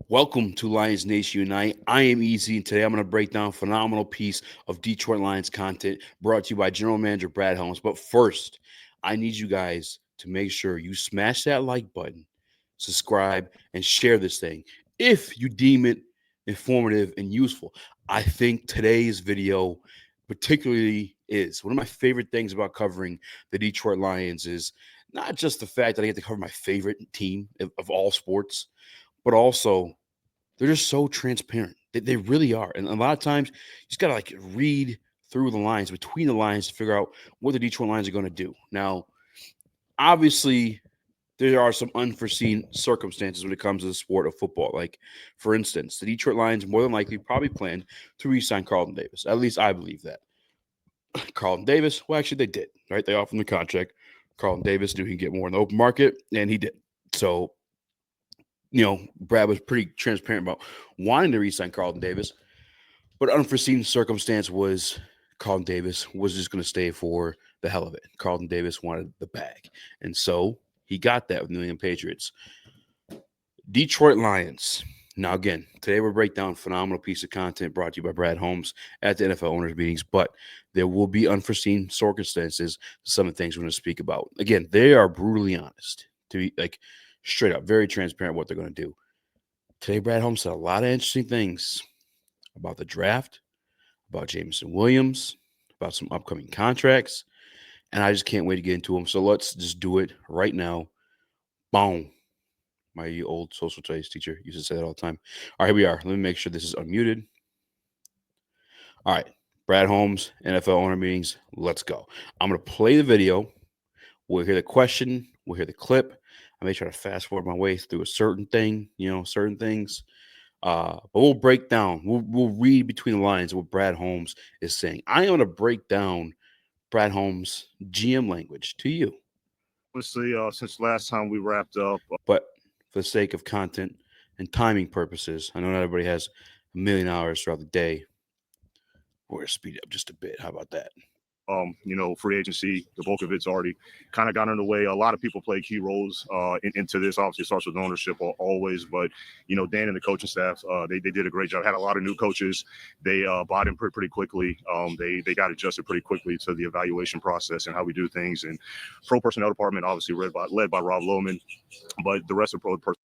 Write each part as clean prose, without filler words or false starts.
Welcome to Lions Nation Unite. I am Eazy, and today I'm going to break down a phenomenal piece of Detroit Lions content brought to you by General Manager Brad Holmes. But first, I need you guys to make sure you smash that like button, subscribe, and share this thing if you deem it informative and useful. I think today's video particularly is one of my favorite things about covering the Detroit Lions is not just the fact that I get to cover my favorite team of all sports, but also they're just so transparent. They really are. And a lot of times you just gotta like read through the lines, between the lines to figure out what the Detroit Lions are going to do. Now, obviously, there are some unforeseen circumstances when it comes to the sport of football. Like, for instance, the Detroit Lions more than likely probably planned to re-sign Carlton Davis. At least I believe that. Carlton Davis, well, actually, they did, right? They offered him the contract. Carlton Davis knew he could get more in the open market, and he did. So Brad was pretty transparent about wanting to re-sign Carlton Davis, but unforeseen circumstance was Carlton Davis was just going to stay for the hell of it. Carlton Davis wanted the bag, and so he got that with the New England Patriots. Detroit Lions. Now, again, today we'll break down a phenomenal piece of content brought to you by Brad Holmes at the NFL owners meetings, but there will be unforeseen circumstances to some of the things we're going to speak about. Again, they are brutally honest, to be like straight up, very transparent what they're going to do. Today, Brad Holmes said a lot of interesting things about the draft, about Jameson Williams, about some upcoming contracts, and I just can't wait to get into them. So let's just do it right now. Boom. My old social studies teacher used to say that all the time. All right, here we are. Let me make sure this is unmuted. All right, Brad Holmes, NFL owner meetings. Let's go. I'm going to play the video. We'll hear the question. We'll hear the clip. I may try to fast forward my way through a certain thing, certain things. But we'll break down. We'll read between the lines what Brad Holmes is saying. I am going to break down Brad Holmes' GM language to you. Honestly, since last time we wrapped up, But for the sake of content and timing purposes, I know not everybody has a million hours throughout the day. We're going to speed it up just a bit. How about that? free agency, the bulk of it's already kind of got underway. A lot of people play key roles into this. Obviously, it starts with ownership always, but Dan and the coaching staff, they did a great job. Had a lot of new coaches. They bought in pretty quickly. They got adjusted pretty quickly to the evaluation process and how we do things. And pro personnel department, obviously led by Rob Lohman, but the rest of pro personnel.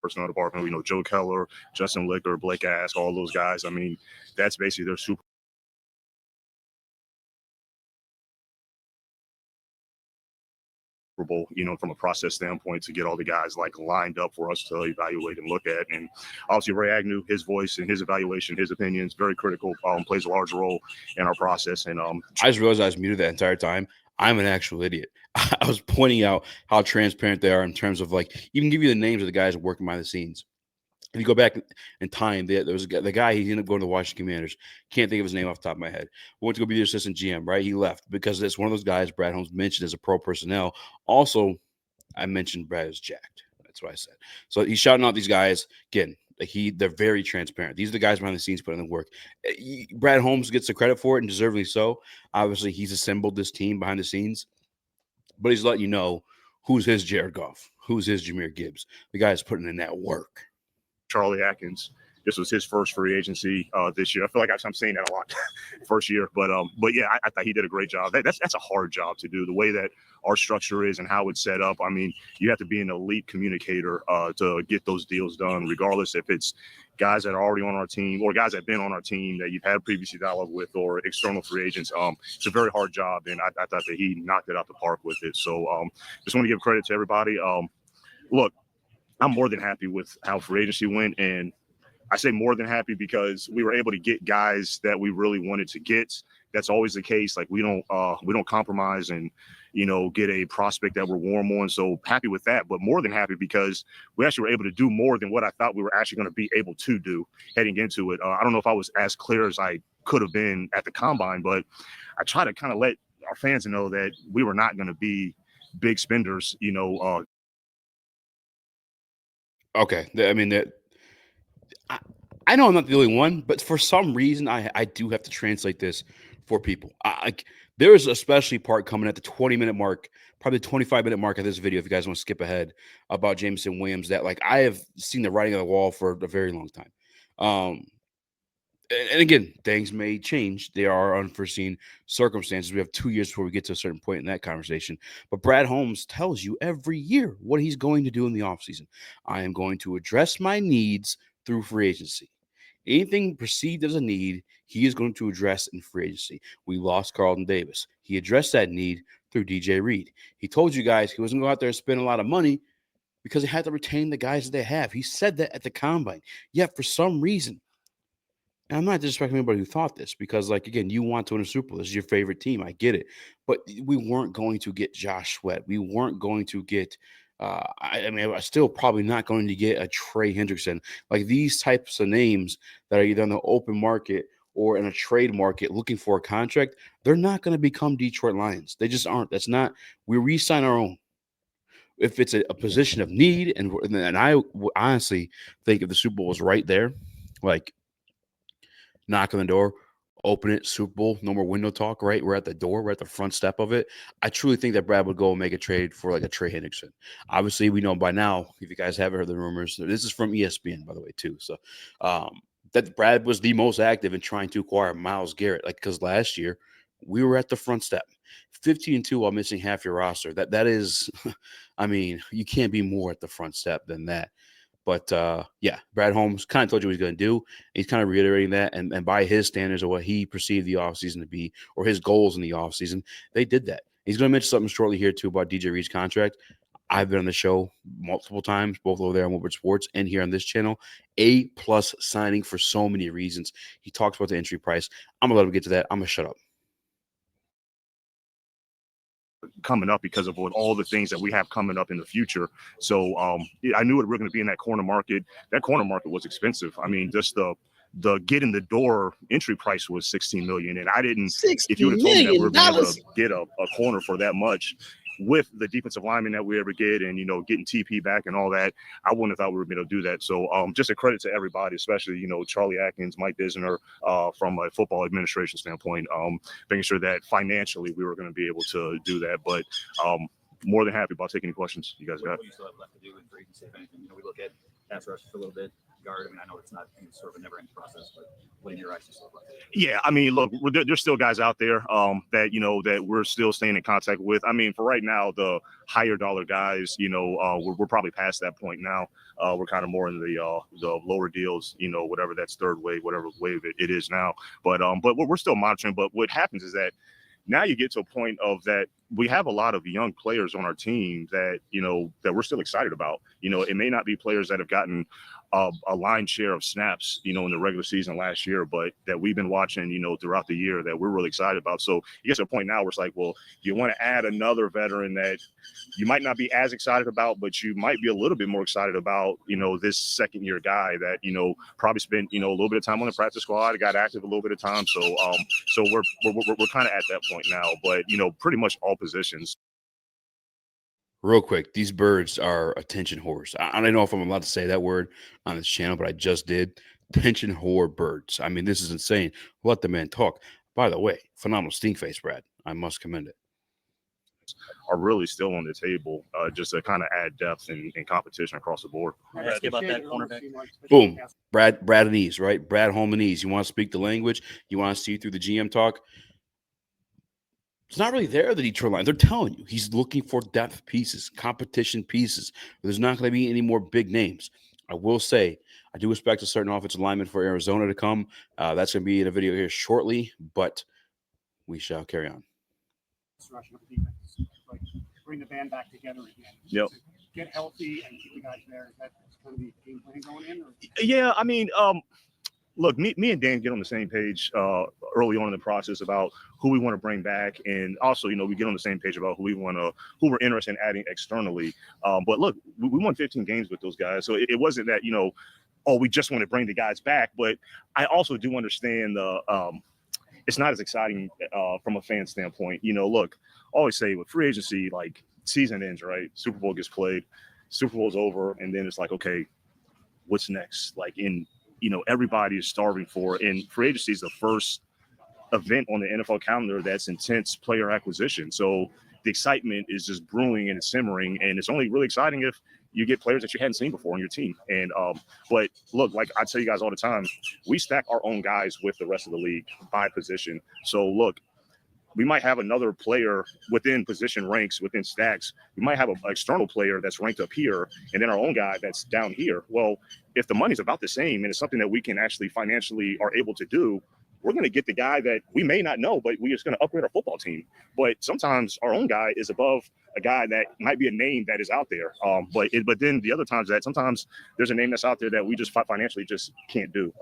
Personnel department, Joe Keller, Justin Licker, Blake Ask, all those guys. I mean, that's basically their Super Bowl, from a process standpoint to get all the guys like lined up for us to evaluate and look at. And obviously Ray Agnew, his voice and his evaluation, his opinions, very critical, plays a large role in our process. And I just realized I was muted that entire time. I'm an actual idiot. I was pointing out how transparent they are in terms of like, even give you the names of the guys working behind the scenes. If you go back in time, there was the guy, he ended up going to the Washington Commanders. Can't think of his name off the top of my head. Went to go be the assistant GM, right? He left because it's one of those guys Brad Holmes mentioned as a pro personnel. Also, I mentioned Brad is jacked. That's what I said. So he's shouting out these guys again. Like they're very transparent. These are the guys behind the scenes putting in the work. Brad Holmes gets the credit for it, and deservedly so. Obviously, he's assembled this team behind the scenes, but he's letting you know who's his Jared Goff, who's his Jahmyr Gibbs. The guy's putting in that work. Charlie Atkins. This was his first free agency this year. I feel like I'm saying that a lot, first year, but yeah, I thought he did a great job. That's a hard job to do. The way that our structure is and how it's set up. I mean, you have to be an elite communicator to get those deals done, regardless if it's guys that are already on our team or guys that have been on our team that you've had previously dialogue with or external free agents. It's a very hard job, and I thought that he knocked it out the park with it. So just want to give credit to everybody. Look, I'm more than happy with how free agency went, and I say more than happy because we were able to get guys that we really wanted to get. That's always the case. Like we don't compromise and get a prospect that we're warm on. So happy with that, but more than happy because we actually were able to do more than what I thought we were actually going to be able to do heading into it. I don't know if I was as clear as I could have been at the combine, but I try to kind of let our fans know that we were not going to be big spenders. Okay, I mean that. I, I know I'm not the only one, but for some reason, I do have to translate this for people. There is a especially part coming at the 20-minute mark, probably 25-minute mark of this video. If you guys want to skip ahead about Jameson Williams, that like I have seen the writing on the wall for a very long time. Um, and again, things may change. There are unforeseen circumstances. We have 2 years before we get to a certain point in that conversation. But Brad Holmes tells you every year what he's going to do in the offseason. I am going to address my needs through free agency. Anything perceived as a need, he is going to address in free agency. We lost Carlton Davis. He addressed that need through DJ Reed. He told you guys he wasn't going to go out there and spend a lot of money because they had to retain the guys that they have. He said that at the combine. Yet for some reason, and I'm not disrespecting anybody who thought this because, like, again, you want to win a Super Bowl. This is your favorite team. I get it. But we weren't going to get Josh Sweat. We weren't going to get, I mean, I still probably not going to get a Trey Hendrickson. Like these types of names that are either on the open market or in a trade market looking for a contract, they're not going to become Detroit Lions. They just aren't. That's not, we re sign our own. If it's a position of need, and honestly think if the Super Bowl was right there, like knock on the door, open it, Super Bowl, no more window talk, right? We're at the door, we're at the front step of it. I truly think that Brad would go and make a trade for like a Trey Hendrickson. Obviously, we know by now, if you guys haven't heard the rumors, this is from ESPN, by the way, too. So that Brad was the most active in trying to acquire Myles Garrett, like because last year we were at the front step. 15-2 while missing half your roster. That is, I mean, you can't be more at the front step than that. But yeah, Brad Holmes kind of told you what he's going to do. He's kind of reiterating that. And by his standards of what he perceived the offseason to be or his goals in the offseason, they did that. He's going to mention something shortly here, too, about DJ Reed's contract. I've been on the show multiple times, both over there on Woodward Sports and here on this channel. A-plus signing for so many reasons. He talks about the entry price. I'm going to let him get to that. I'm going to shut up. Coming up because of all the things that we have coming up in the future. So I knew we were going to be in that corner market. That corner market was expensive. I mean, just the get in the door entry price was 16 million, and I didn't. If you would have told me that we were going to get a corner for that much, with the defensive lineman that we ever get, and getting TP back and all that, I wouldn't have thought we were going to do that. So just a credit to everybody, especially Charlie Atkins, Mike Disner, from a football administration standpoint, making sure that financially we were going to be able to do that. But more than happy about taking any questions you guys got. What do you still have left to do in free agency, if anything? We look at pass rush for a little bit. Guard. I mean, I know it's not sort of a never-ending process, but what in your eyes you still have left to do? Yeah, I mean, look, there's still guys out there that that we're still staying in contact with. I mean, for right now, the higher dollar guys, we're probably past that point now. We're kind of more in the lower deals, whatever that's third wave, whatever wave it is now. But we're still monitoring. But what happens is that now you get to a point of that we have a lot of young players on our team that that we're still excited about. It may not be players that have gotten a line share of snaps, in the regular season last year, but that we've been watching, throughout the year that we're really excited about. So you get to a point now where it's like, well, you want to add another veteran that you might not be as excited about, but you might be a little bit more excited about, this second year guy that, probably spent, a little bit of time on the practice squad, got active a little bit of time. So we're kind of at that point now, but, pretty much all positions. Real quick, these birds are attention whores. I don't know if I'm allowed to say that word on this channel, but I just did. Attention whore birds. I mean, this is insane. Let the man talk. By the way, phenomenal stink face, Brad. I must commend it. Are really still on the table, just to kind of add depth and competition across the board. Ask you about that cornerback. Boom. Brad and Ease, right? Brad Holmes and Ease. You want to speak the language? You want to see through the GM talk? It's not really there, the Detroit Lions. They're telling you he's looking for depth pieces, competition pieces. There's not going to be any more big names. I will say, I do expect a certain offensive lineman for Arizona to come. That's going to be in a video here shortly, but we shall carry on. Like bring the band back together again. Yep. Get healthy and keep the guys there. kind of the game plan going in? Or? Yeah, I mean, look, me and Dan get on the same page early on in the process about who we want to bring back, and also, we get on the same page about who we're interested in adding externally. But look, we won 15 games with those guys, so it wasn't that oh, we just want to bring the guys back. But I also do understand it's not as exciting from a fan standpoint. Look, I always say with free agency, like season ends, right? Super Bowl gets played, Super Bowl's over, and then it's like, okay, what's next? Like everybody is starving for, and free agency is the first event on the NFL calendar that's intense player acquisition. So the excitement is just brewing and it's simmering, and it's only really exciting if you get players that you hadn't seen before on your team. And but look, like I tell you guys all the time, we stack our own guys with the rest of the league by position. So look, we might have another player within position ranks, within stacks. We might have an external player that's ranked up here, and then our own guy that's down here. Well, if the money's about the same and it's something that we can actually financially are able to do, we're going to get the guy that we may not know, but we're just going to upgrade our football team. But sometimes our own guy is above a guy that might be a name that is out there. But then the other times that sometimes there's a name that's out there that we just financially just can't do.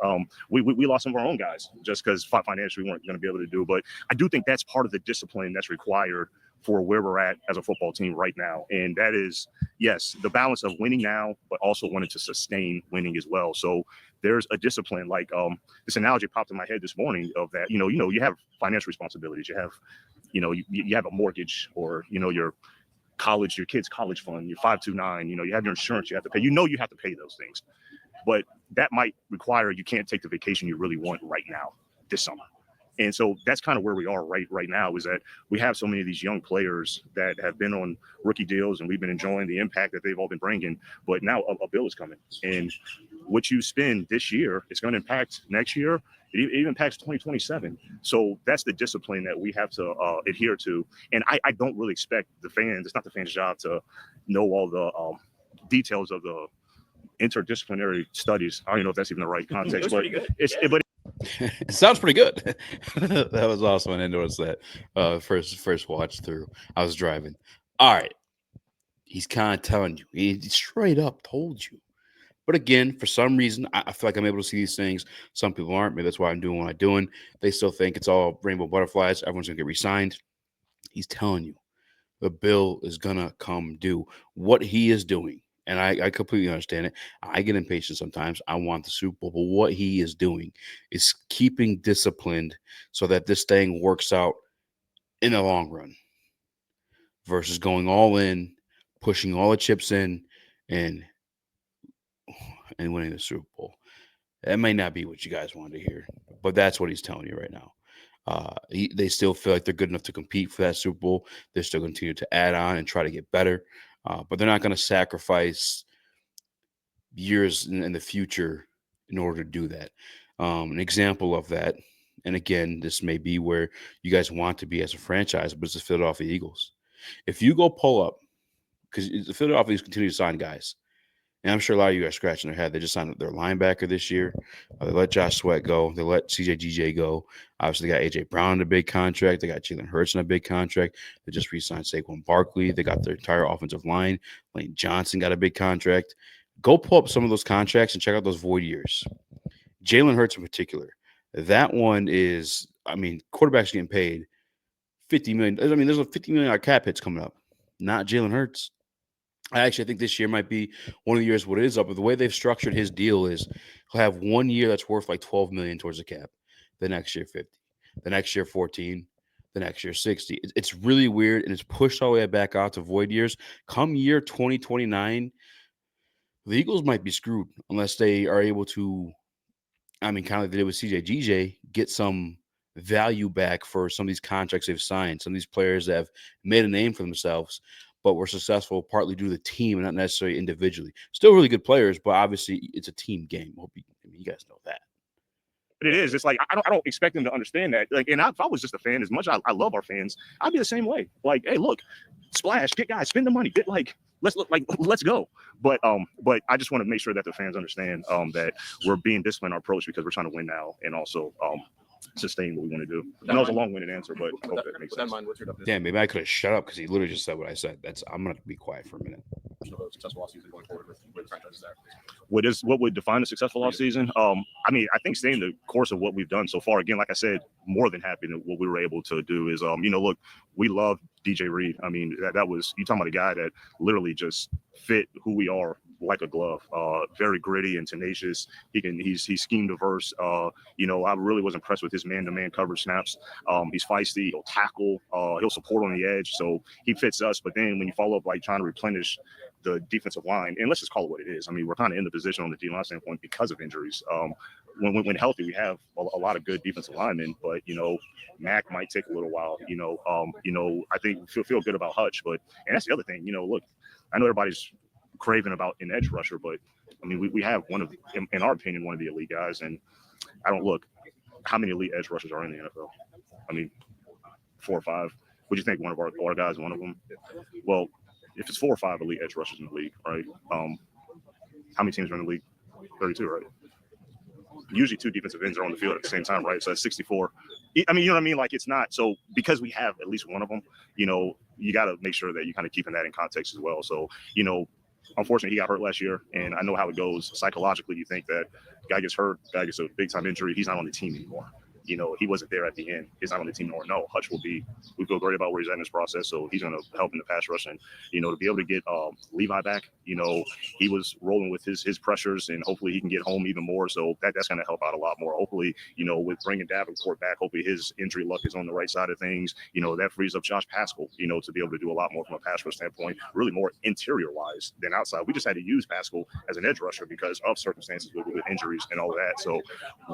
We lost some of our own guys just because financially we weren't going to be able to do. But I do think that's part of the discipline that's required for where we're at as a football team right now. And that is, yes, the balance of winning now, but also wanting to sustain winning as well. So there's a discipline, like this analogy popped in my head this morning of that, you have financial responsibilities, you have, you have a mortgage, or, your kid's college fund, your 529, you have your insurance you have to pay, you have to pay those things. But that might require you can't take the vacation you really want right now this summer. And so that's kind of where we are right now, is that we have so many of these young players that have been on rookie deals, and we've been enjoying the impact that they've all been bringing. But now a bill is coming, and what you spend this year is going to impact next year. It even impacts 2027. So that's the discipline that we have to adhere to. And I don't really expect the fans. It's not the fans' job to know all the details of the interdisciplinary studies. I don't even know if that's even the right context, but it sounds pretty good. That was awesome. I didn't notice that first watch through. I was driving. All right. He's kind of telling you. He straight up told you. But again, for some reason, I feel like I'm able to see these things. Some people aren't. Maybe that's why I'm doing what I'm doing. They still think it's all rainbow butterflies. Everyone's going to get re-signed. He's telling you the bill is going to come due. What he is doing, and I completely understand it. I get impatient sometimes. I want the Super Bowl. But what he is doing is keeping disciplined so that this thing works out in the long run versus going all in, pushing all the chips in, and winning the Super Bowl. That may not be what you guys wanted to hear, but that's what he's telling you right now. They still feel like they're good enough to compete for that Super Bowl. They're still continue to add on and try to get better, but they're not going to sacrifice years in the future in order to do that. An example of that, and again, this may be where you guys want to be as a franchise, but it's the Philadelphia Eagles. If you go pull up, because the Philadelphia Eagles continue to sign guys, and I'm sure a lot of you guys scratching their head. They just signed their linebacker this year. They let Josh Sweat go. They let CJ go. Obviously, they got A.J. Brown in a big contract. They got Jalen Hurts in a big contract. They just re-signed Saquon Barkley. They got their entire offensive line. Lane Johnson got a big contract. Go pull up some of those contracts and check out those void years. Jalen Hurts in particular. That one is, quarterbacks getting paid $50 million. There's a $50 million cap hits coming up. Not Jalen Hurts. I think this year might be one of the years what it is up. But the way they've structured his deal is he'll have 1 year that's worth like $12 million towards the cap. The next year, 50. The next year, 14. The next year, 60. It's really weird, and it's pushed all the way back out to void years. Come year 2029, the Eagles might be screwed unless they are able to, kind of like they did with CJ get some value back for some of these contracts they've signed, some of these players that have made a name for themselves, but were successful partly due to the team and not necessarily individually. Still really good players, but obviously it's a team game. You guys know that. But it is. It's like I don't expect them to understand that. Like, and if I was just a fan, as much as I love our fans, I'd be the same way. Like, hey, look, splash, get guys, spend the money, let's go. But I just want to make sure that the fans understand that we're being disciplined in our approach because we're trying to win now and also sustain what we want to do. I know it was a long-winded answer, but I hope that makes sense. Damn, maybe I could have shut up because he literally just said what I said. I'm gonna be quiet for a minute. of a successful offseason going forward with where the franchise is at? What would define a successful offseason? I mean, I think staying the course of what we've done so far. Again, like I said, more than happy that what we were able to do is, look, we love DJ Reed. I mean, that was you talking about a guy that literally just fit who we are like a glove. Very gritty and tenacious. He's scheme diverse. I really was impressed with his man-to-man coverage snaps. He's feisty. He'll tackle. He'll support on the edge. So he fits us. But then when you follow up like trying to replenish the defensive line, and let's just call it what it is. I mean, we're kind of in the position on the D line standpoint because of injuries. When healthy, we have a lot of good defensive linemen, but Mac might take a little while. I think we feel good about Hutch, but and that's the other thing. Look, I know everybody's craving about an edge rusher, but I mean, we have one of, in our opinion, one of the elite guys, and I don't look how many elite edge rushers are in the NFL. I mean, 4 or 5. Would you think one of our guys, one of them? Well, if it's 4 or 5 elite edge rushers in the league, right? How many teams are in the league? 32, right? Usually 2 defensive ends are on the field at the same time, right? So that's 64. I mean, you know what I mean? Like it's not so because we have at least one of them. You got to make sure that you kind of keeping that in context as well. So unfortunately, he got hurt last year, and I know how it goes psychologically. You think that guy gets hurt, guy gets a big time injury, he's not on the team anymore. He wasn't there at the end. He's not on the team anymore. No, Hutch will be. We feel great about where he's at in this process, so he's going to help in the pass rush. And to be able to get Levi back, he was rolling with his pressures, and hopefully he can get home even more. So that's going to help out a lot more. Hopefully, with bringing Davenport back, hopefully his injury luck is on the right side of things. That frees up Josh Pascal, to be able to do a lot more from a pass rush standpoint, really more interior wise than outside. We just had to use Pascal as an edge rusher because of circumstances with injuries and all of that. So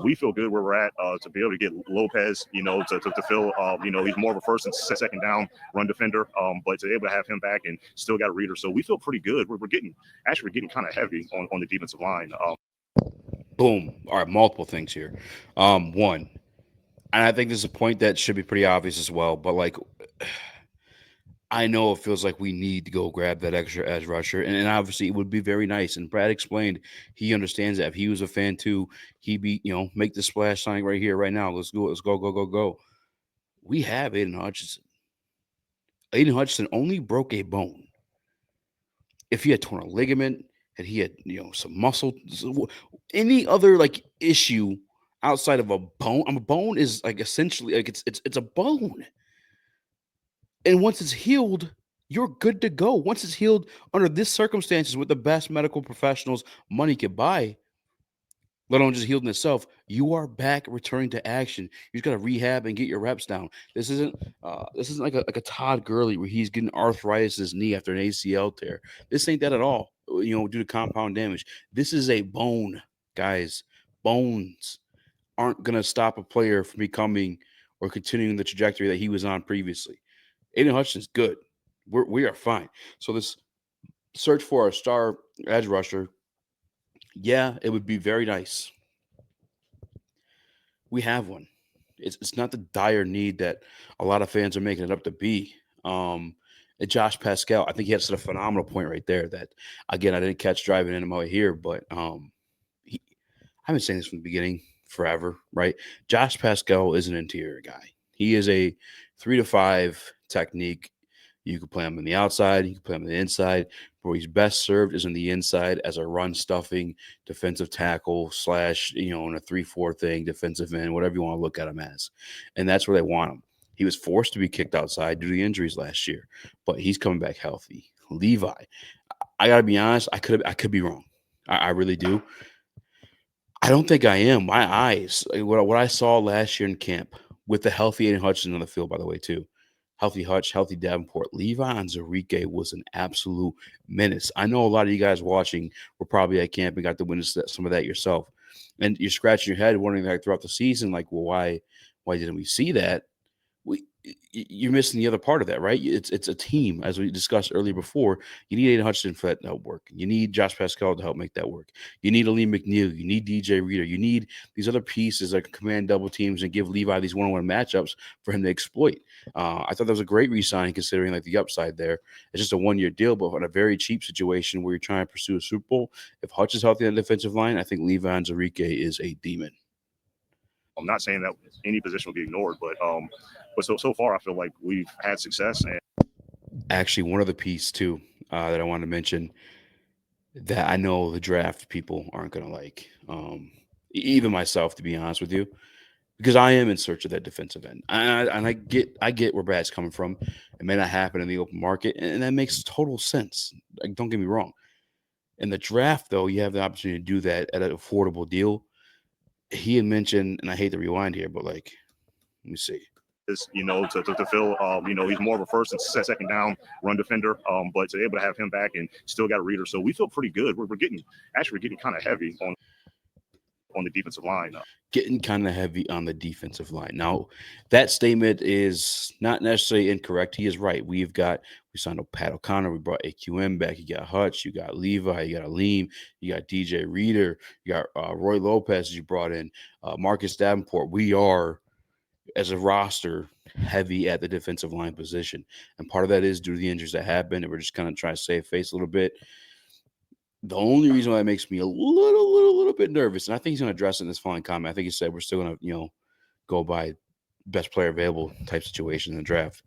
we feel good where we're at to be able to get Lopez, to fill, he's more of a first and second down run defender, but to be able to have him back and still got a reader. So we feel pretty good. We're getting kind of heavy on the defensive line. Boom. All right, multiple things here. One, and I think this is a point that should be pretty obvious as well, but like I know it feels like we need to go grab that extra edge rusher, and obviously it would be very nice. And Brad explained he understands that. If he was a fan too, he'd be make the splash sign right here, right now. Let's go, go. We have Aiden Hutchinson. Aiden Hutchinson only broke a bone. If he had torn a ligament, and he had some muscle, any other like issue outside of a bone, a bone is like essentially like it's a bone. And once it's healed, you're good to go. Once it's healed under this circumstances with the best medical professionals money could buy, let alone just healed in itself, you are back returning to action. You just got to rehab and get your reps down. This isn't like a Todd Gurley where he's getting arthritis in his knee after an ACL tear. This ain't that at all. Due to compound damage. This is a bone, guys. Bones aren't gonna stop a player from becoming or continuing the trajectory that he was on previously. Aiden Hutchinson's good. We are fine. So this search for a star edge rusher, yeah, it would be very nice. We have one. It's not the dire need that a lot of fans are making it up to be. And Josh Pascal, I think he had such a phenomenal point right there that again I didn't catch driving in him out here, but I've been saying this from the beginning forever, right? Josh Pascal is an interior guy. He is a 3 to 5 technique. You can play him on the outside, you can play him on the inside. But where he's best served is on the inside as a run stuffing defensive tackle slash, in a 3-4 thing, defensive end, whatever you want to look at him as. And that's where they want him. He was forced to be kicked outside due to the injuries last year, but he's coming back healthy. Levi, I gotta be honest, I could be wrong. I really do. I don't think I am. My eyes, like, what I saw last year in camp with the healthy Aiden Hutchinson on the field, by the way, too. Healthy Hutch, healthy Davenport. Levi and Zarique was an absolute menace. I know a lot of you guys watching were probably at camp and got to witness some of that yourself. And you're scratching your head wondering like throughout the season, like, well, why didn't we see that? You're missing the other part of that, right? It's a team, as we discussed earlier before. You need Aiden Hutchinson for that to help work. You need Josh Pascal to help make that work. You need Aleem McNeil. You need DJ Reader. You need these other pieces that can command double teams and give Levi these one-on-one matchups for him to exploit. I thought that was a great re-signing considering like the upside there. It's just a 1-year deal, but on a very cheap situation where you're trying to pursue a Super Bowl. If Hutch is healthy on the defensive line, I think Levi and Zarique is a demon. I'm not saying that any position will be ignored, but so far I feel like we've had success. And actually one other piece too. that I wanted to mention that I know the draft people aren't going to like. Even myself, to be honest with you, because I am in search of that defensive end, and I get where Brad's coming from. It may not happen in the open market, and that makes total sense. Like, don't get me wrong. In the draft, though, you have the opportunity to do that at an affordable deal. He had mentioned, and I hate to rewind here, but like, let me see. Is to fill he's more of a first and second down run defender, but to be able to have him back and still got a reader, so we feel pretty good. We're getting kind of heavy on the defensive line. Getting kind of heavy on the defensive line. Now, that statement is not necessarily incorrect. He is right. We signed up Pat O'Connor. We brought AQM back. You got Hutch. You got Levi. You got Aleem. You got DJ Reader. You got Roy Lopez. You brought in Marcus Davenport. We are, as a roster, heavy at the defensive line position. And part of that is due to the injuries that happened. And we're just kind of trying to save face a little bit. The only reason why it makes me a little bit nervous, and I think he's going to address it in this following comment. I think he said we're still going to, go by best player available type situation in the draft.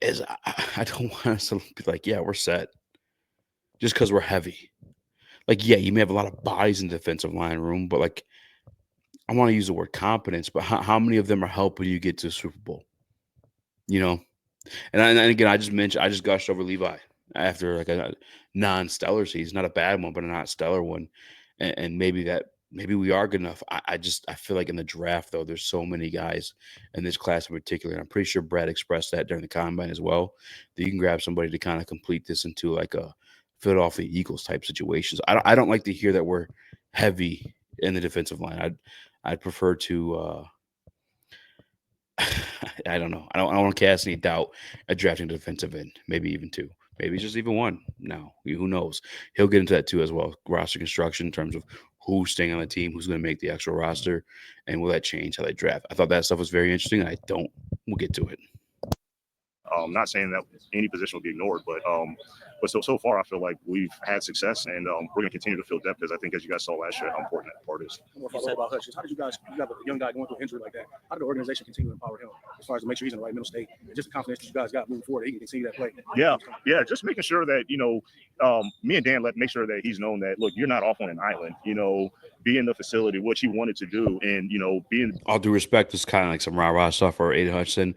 Is I don't want us to be like, yeah, we're set, just because we're heavy. Like, yeah, you may have a lot of bodies in the defensive line room, but like, I want to use the word competence. But how many of them are helping you get to the Super Bowl? You know, and again, I just gushed over Levi after like a non-stellar season, not a bad one, but a not stellar one, and maybe we are good enough. I feel like in the draft though, there's so many guys in this class in particular, and I'm pretty sure Brad expressed that during the combine as well. That you can grab somebody to kind of complete this into like a Philadelphia Eagles type situations. I don't like to hear that we're heavy in the defensive line. I'd prefer to. I don't know. I don't want to cast any doubt at drafting a defensive end. Maybe even two. Maybe just even one. Now, who knows? He'll get into that too as well. Roster construction in terms of who's staying on the team, who's going to make the actual roster, and will that change how they draft? I thought that stuff was very interesting. I don't. We'll get to it. Not saying that any position will be ignored, but so far I feel like we've had success, and we're going to continue to fill depth because I think, as you guys saw last year, how important that part is. More follow about Hutch. How did you got a young guy going through injury like that? How did the organization continue to empower him as far as to make sure he's in the right mental state and just the confidence that you guys got moving forward that he can continue that play? Yeah, just making sure that me and Dan make sure that he's known that look, you're not off on an island. Be in the facility, what you wanted to do, and being. All due respect, it's kind of like some rah-rah stuff for Aiden Hutchinson.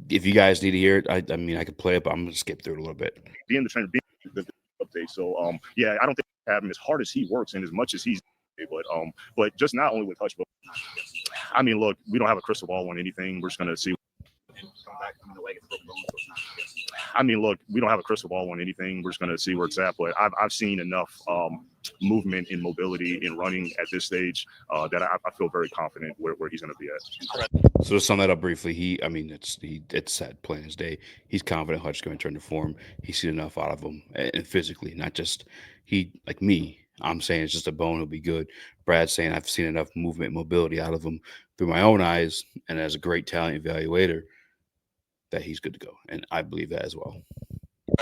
If you guys need to hear it, I mean, I could play it, but I'm going to skip through it a little bit. Being the trainer, being the update. So, yeah, I don't think have him as hard as he works and as much as he's, but just not only with Hutch, but I mean, look, we don't have a crystal ball on anything. We're just going to see. I mean, look, we don't have a crystal ball on anything. We're just going to see where it's at. But I've seen enough movement and mobility in running at this stage that I feel very confident where he's going to be at. So to sum that up briefly, it's said plain as day. He's confident Hutch is going to turn to form. He's seen enough out of him, and physically, not just he like me. I'm saying it's just a bone. He'll be good. Brad's saying I've seen enough movement, mobility out of him through my own eyes, and as a great talent evaluator, that he's good to go. And I believe that as well.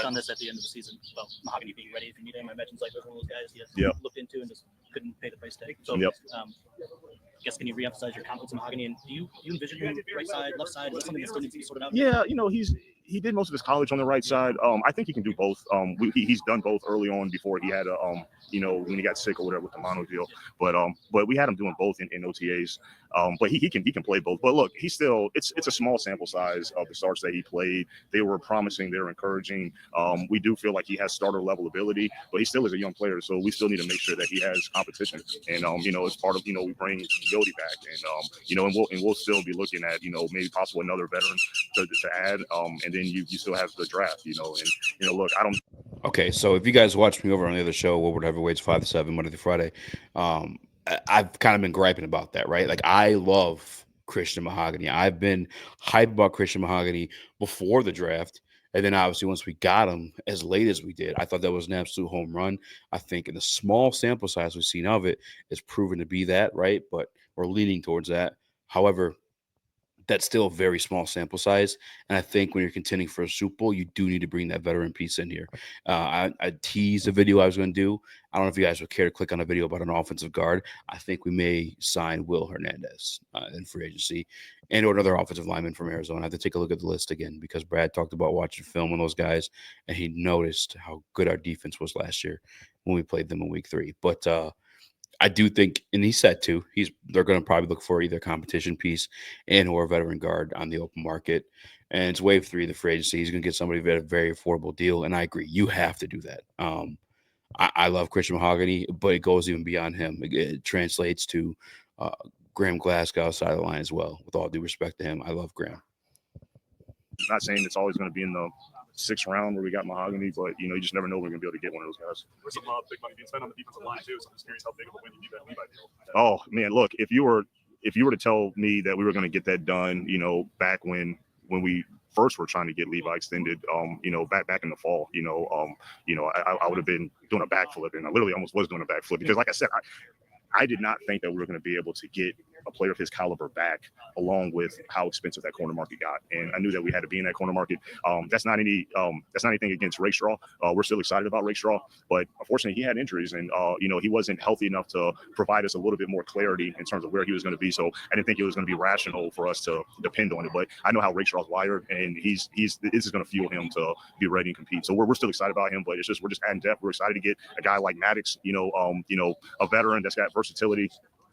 On this at the end of the season about Mahogany being ready if you need him. I imagine it's like one of those guys he Yep. looked into and just couldn't pay the price tag. So, Yep. I guess can you reemphasize your confidence in Mahogany? And do you envision him right side, left side? Is that something that still needs to be sorted out? Yeah, he did most of his college on the right side. I think he can do both. He's done both early on before he had when he got sick or whatever with the mono deal. But we had him doing both in OTAs. But he can play both. But look, he's still it's a small sample size of the starts that he played. They were promising, they were encouraging. We do feel like he has starter level ability, but he still is a young player, so we still need to make sure that he has competition. And it's part of we bring Yodi back, and we'll still be looking at maybe possible another veteran to add. And then you still have the draft, and look, I don't. Okay, so if you guys watch me over on the other show, Woodward Heavyweights 5 to 7 Monday through Friday, I've kind of been griping about that, right? Like I love Christian Mahogany. I've been hyped about Christian Mahogany before the draft. And then obviously once we got him as late as we did, I thought that was an absolute home run. I think in the small sample size we've seen of it, it's proven to be that, right? But we're leaning towards that. However, that's still a very small sample size. And I think when you're contending for a Super Bowl, you do need to bring that veteran piece in here. I teased a video I was going to do. I don't know if you guys would care to click on a video about an offensive guard. I think we may sign Will Hernandez in free agency and or another offensive lineman from Arizona. I have to take a look at the list again because Brad talked about watching film on those guys and he noticed how good our defense was last year when we played them in week 3. But I do think, and he said too, they're going to probably look for either competition piece and or a veteran guard on the open market. And it's wave 3 of the free agency. He's going to get somebody at a very affordable deal. And I agree, you have to do that. I love Christian Mahogany, but it goes even beyond him. It translates to uh, Graham Glasgow outside of the line as well. With all due respect to him, I love Graham. Not saying it's always going to be in the 6th round where we got Mahogany, but you just never know we're going to be able to get one of those guys. There's some big money being spent on the defensive line too, so I'm just curious how big of a win you view that Levi deal. Oh man, look, if you were to tell me that we were going to get that done, back when we first were trying to get Levi extended, back in the fall, I would have been doing a backflip, and I literally almost was doing a backflip because, like I said, I did not think that we were going to be able to get a player of his caliber back, along with how expensive that corner market got. And I knew that we had to be in that corner market. That's not anything against Rakestraw. We're still excited about Rakestraw, but unfortunately he had injuries and, he wasn't healthy enough to provide us a little bit more clarity in terms of where he was going to be. So I didn't think it was going to be rational for us to depend on it, but I know how Rakestraw's wired and this is going to fuel him to be ready and compete. So we're still excited about him, but we're just adding depth. We're excited to get a guy like Maddox, a veteran that's got versatility.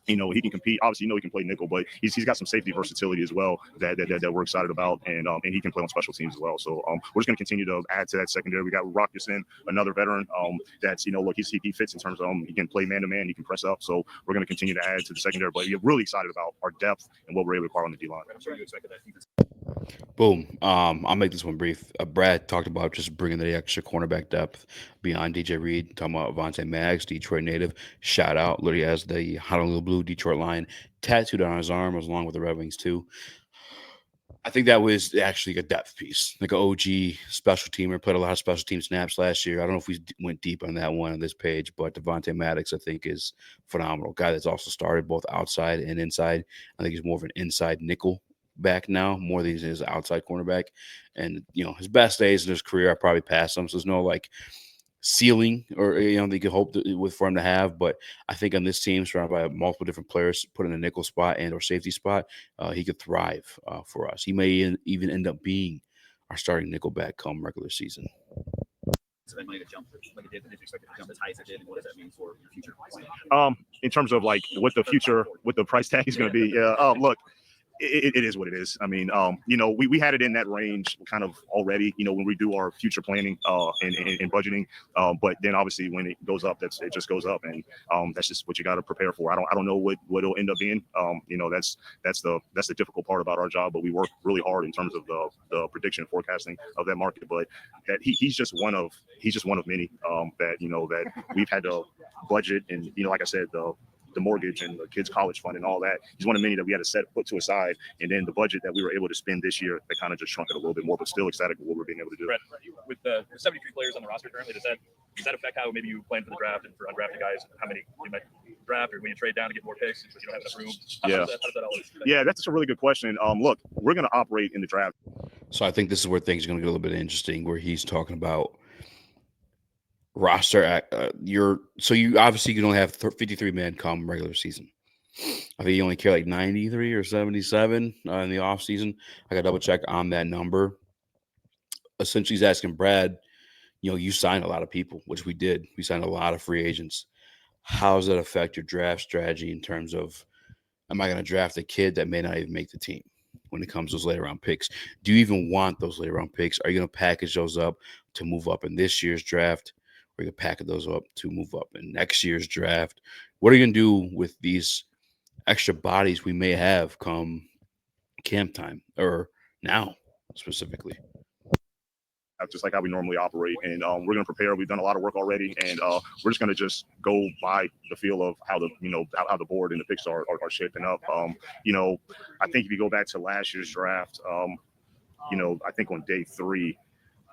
He can compete. Obviously, he can play nickel, but he's got some safety versatility as well that we're excited about, and he can play on special teams as well. So we're just going to continue to add to that secondary. We got Rockison, another veteran that's look, he fits in terms of he can play man to man, he can press up. So we're going to continue to add to the secondary, but we're really excited about our depth and what we're able to acquire on the D line. I'm sure you expected that defense. Boom. I'll make this one brief. Brad talked about just bringing the extra cornerback depth beyond DJ Reed. Talking about Avonte Maddox, Detroit native. Shout out. Literally has the Honolulu Blue Detroit line tattooed on his arm, along with the Red Wings too. I think that was actually a depth piece, like an OG special teamer. Played a lot of special team snaps last year. I don't know if we went deep on that one on this page, but Devontae Maddox, I think, is phenomenal. Guy that's also started both outside and inside. I think he's more of an inside nickel back now, more than he's his outside cornerback. And, his best days in his career, I probably passed him. So there's no ceiling or that you could hope for him to have, but I think on this team surrounded by multiple different players put in a nickel spot and or safety spot, he could thrive for us. He may even end up being our starting nickelback come regular season. So that money to jump like it did, if you expect it to jump as high as it did, and what does that mean for your future? In terms of what the price tag is going to be, look. It is what it is. I mean, we had it in that range kind of already, when we do our future planning and budgeting. But then obviously when it goes up, it just goes up, and that's just what you got to prepare for. I don't know what it'll end up being. That's the difficult part about our job. But we work really hard in terms of the prediction and forecasting of that market. But that he's just one of many that we've had to budget, and like I said, the mortgage and the kids' college fund and all that. He's one of many that we had to put to a side. And then the budget that we were able to spend this year, that kind of just shrunk it a little bit more, but still excited with what we're being able to do. Brett, with the 73 players on the roster currently, does that affect how maybe you plan for the draft and for undrafted guys, how many you might draft, or when you trade down to get more picks because you don't have enough room? How does that all affect? Yeah, that's a really good question. Look, we're going to operate in the draft. So I think this is where things are going to get a little bit interesting, where he's talking about roster. You obviously can only have 53 men come regular season. I think you only carry 93 or 77 in the off season. I got to double check on that number. Essentially, he's asking Brad, you signed a lot of people, which we did. We signed a lot of free agents. How does that affect your draft strategy in terms of, am I going to draft a kid that may not even make the team when it comes to those later round picks? Do you even want those later round picks? Are you going to package those up to move up in this year's draft? Or are you going to package those up to move up in next year's draft? What are you going to do with these extra bodies we may have come camp time or now specifically? Just like how we normally operate, and we're going to prepare. We've done a lot of work already, and we're just going to just go by the feel of how how the board and the picks are shaping up. I think if you go back to last year's draft, I think on day three,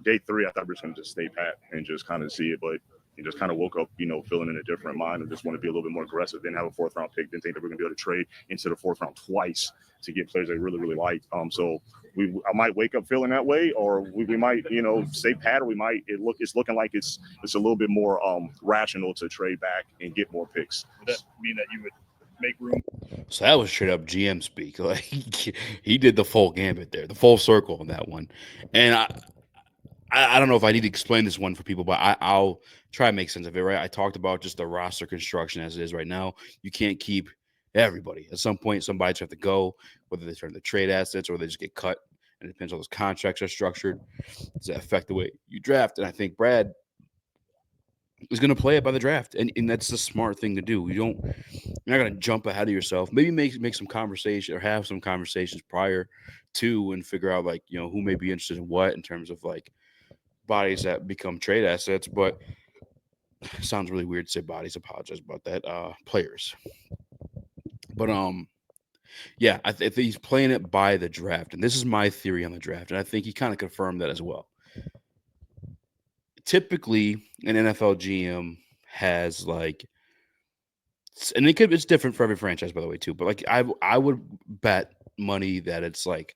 I thought we were just going to just stay pat and just kind of see it, but and just kind of woke up, feeling in a different mind and just want to be a little bit more aggressive. Didn't have a 4th-round pick. Didn't think that we're going to be able to trade into the 4th round twice to get players they really, really like. So I might wake up feeling that way, or we might, stay pat, or we might. It's looking like it's a little bit more rational to trade back and get more picks. Would that mean that you would make room? So that was straight up GM speak. Like he did the full gambit there, the full circle on that one. And I don't know if I need to explain this one for people, but I'll try to make sense of it, right? I talked about just the roster construction as it is right now. You can't keep everybody. At some point, somebody's have to go, whether they turn into trade assets or they just get cut. And it depends on how those contracts are structured. Does that affect the way you draft? And I think Brad is going to play it by the draft. And that's the smart thing to do. You're not going to jump ahead of yourself. Maybe make some conversation or have some conversations prior to and figure out, like, who may be interested in what in terms of, like, bodies that become trade assets. But it sounds really weird to say bodies. Apologize about that. Players. But yeah, I think he's playing it by the draft, and this is my theory on the draft, and I think he kind of confirmed that as well. Typically, an NFL GM has, like, and it's different for every franchise, by the way, too. But, like, I would bet money that it's like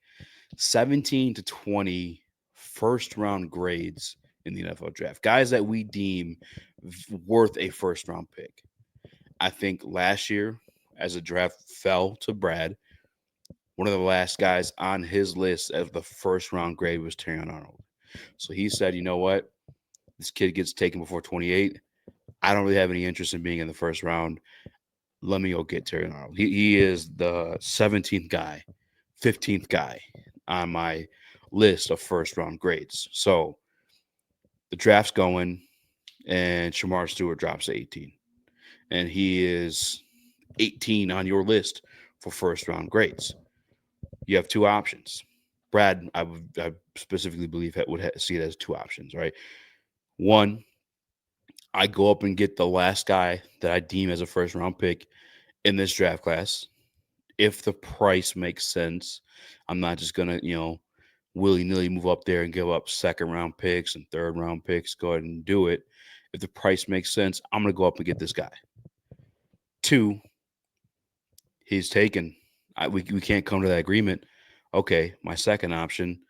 17 to 20 first round grades in the NFL draft, guys that we deem worth a first round pick. I think last year, as the draft fell to Brad, one of the last guys on his list of the first round grade was Terrion Arnold. So he said, you know what? This kid gets taken before 28. I don't really have any interest in being in the first round. Let me go get Terrion Arnold. He is the 17th guy, 15th guy on my list of first round grades. So the draft's going, and Shamar Stewart drops to 18. And he is 18 on your list for first round grades. You have two options. Brad, I specifically believe would see it as two options, right? One, I go up and get the last guy that I deem as a first round pick in this draft class. If the price makes sense, I'm not just going to, willy nilly move up there and give up second round picks and third round picks. Go ahead and do it. If the price makes sense, I'm going to go up and get this guy. Two, he's taken. We can't come to that agreement. Okay, my second option,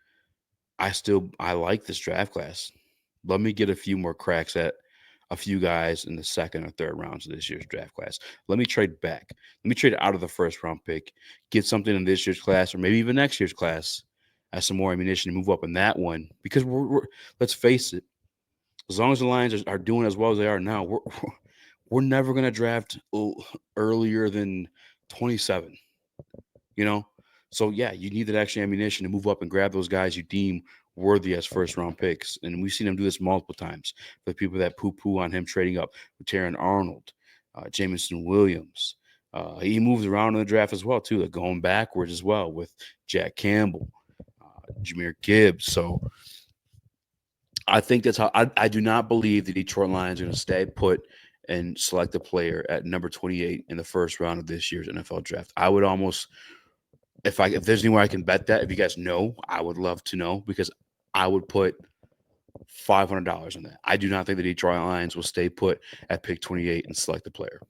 I like this draft class. Let me get a few more cracks at a few guys in the second or third rounds of this year's draft class. Let me trade back. Let me trade out of the first round pick, get something in this year's class or maybe even next year's class as some more ammunition to move up in that one. Because we're let's face it, as long as the Lions are doing as well as they are now, we're never going to draft earlier than 27. So yeah, you need that extra ammunition to move up and grab those guys you deem worthy as first round picks. And we've seen him do this multiple times for the people that poo on him trading up with Terrion Arnold, Jameson Williams. He moves around in the draft as well, too, like going backwards as well with Jack Campbell, Jahmyr Gibbs. So I think that's how I do not believe the Detroit Lions are going to stay put and select a player at number 28 in the first round of this year's NFL draft. I would almost, if there's anywhere I can bet that, if you guys know, I would love to know, because I would put $500 on that. I do not think the Detroit Lions will stay put at pick 28 and select a player.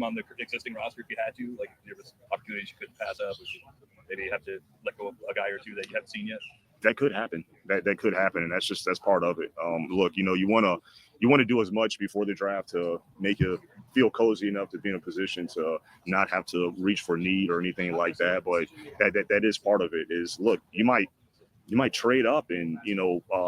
On the existing roster, if you had to, like, there was opportunities you couldn't pass up, maybe you have to let go of a guy or two that you haven't seen yet. That could happen. That could happen, and that's part of it. Look, you want to do as much before the draft to make you feel cozy enough to be in a position to not have to reach for need or anything like that. But that is part of it. Is, look, you might trade up and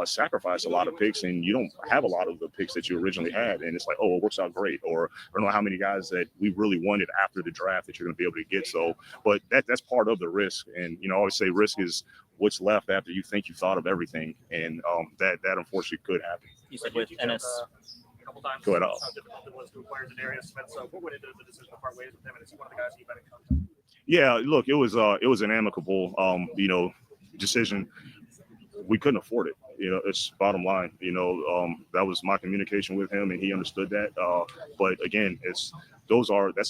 sacrifice a lot of picks, and you don't have a lot of the picks that you originally had, and it's like, oh, it works out great, or I don't know how many guys that we really wanted after the draft that you're going to be able to get. So, but that's part of the risk, and I always say risk is what's left after you think you thought of everything, and that unfortunately could happen. You said with NS. A couple times. Go ahead. How difficult it was to acquire Zadarius Smith. So what went into the decision to part ways with him? And is he one of the guys that you've been in contact? Yeah, look, it was an amicable decision. We couldn't afford it. It's bottom line. That was my communication with him, and he understood that. But again, that's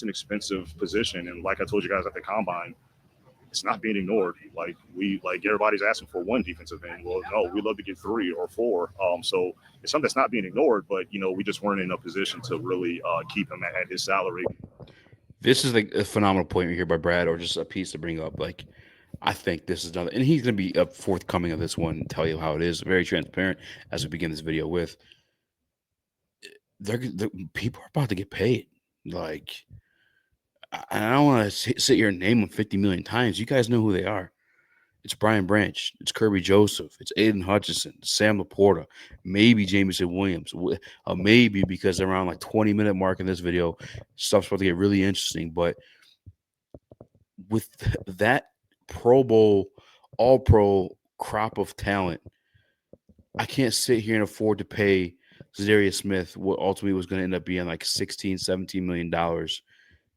an expensive position, and like I told you guys at the combine, it's not being ignored. Like everybody's asking for one defensive end. Well, no, we love to get 3 or 4. So it's something that's not being ignored, but we just weren't in a position to really keep him at his salary. This is like a phenomenal point here by Brad, or just a piece to bring up. Like, I think this is another, and he's going to be up forthcoming of this one and tell you how it is. Very transparent as we begin this video with. They're people are about to get paid. Like, I don't want to sit here and name them 50 million times. You guys know who they are. It's Brian Branch. It's Kirby Joseph. It's Aiden Hutchinson. Sam Laporta. Maybe Jamison Williams. Maybe because around like 20-minute mark in this video, stuff's about to get really interesting. But with that Pro Bowl, All Pro crop of talent, I can't sit here and afford to pay Zadarius Smith what ultimately was going to end up being like $16-17 million